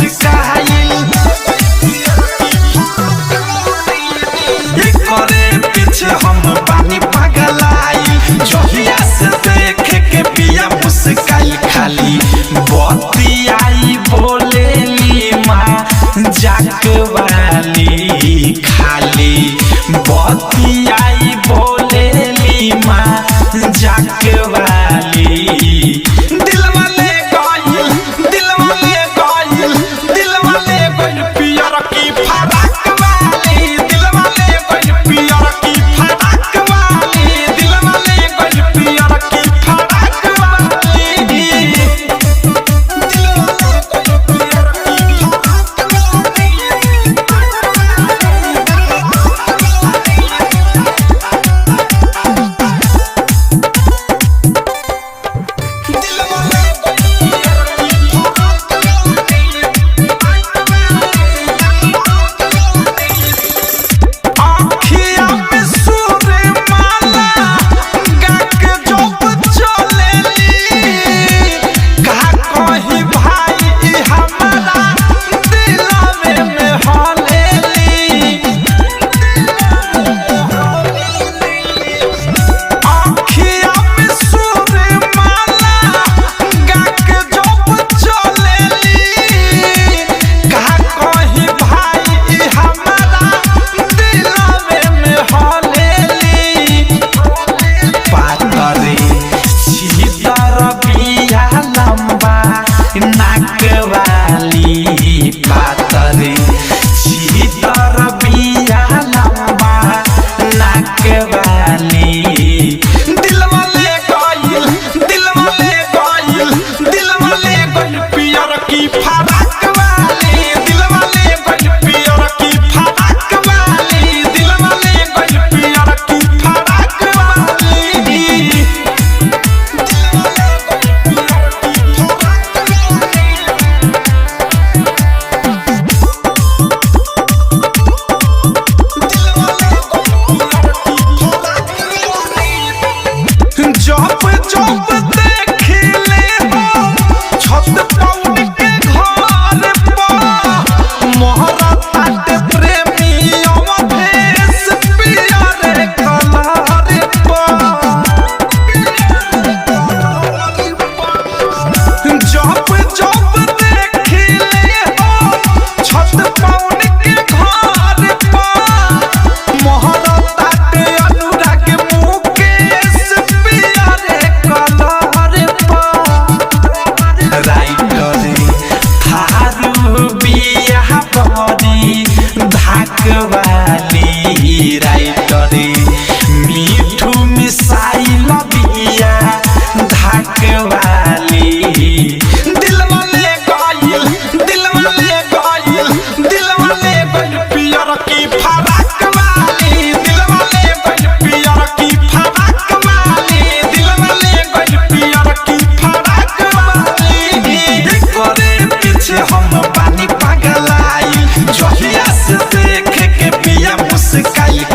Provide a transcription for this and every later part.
मुस्काइल करे पीछे हम पानी पगलाई जहिया से देख के पिया मुस्काइल खाली बतियाई बोलेली माँ जाक वाली खाली बतियाई बोलेली माँ जाक वाली दिल वाले गइल पियर की फराक वाली दिल वाले गइल पियर की फराक वाली दिल वाले गइल पियर की फराक वाली दिल वाले गइल पियर की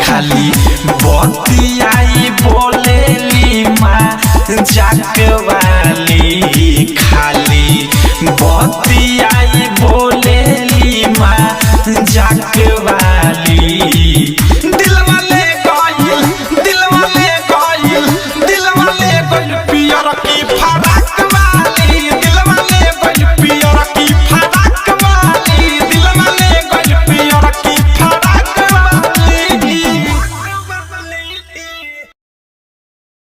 खाली बतियाई बोलेली माँ जाके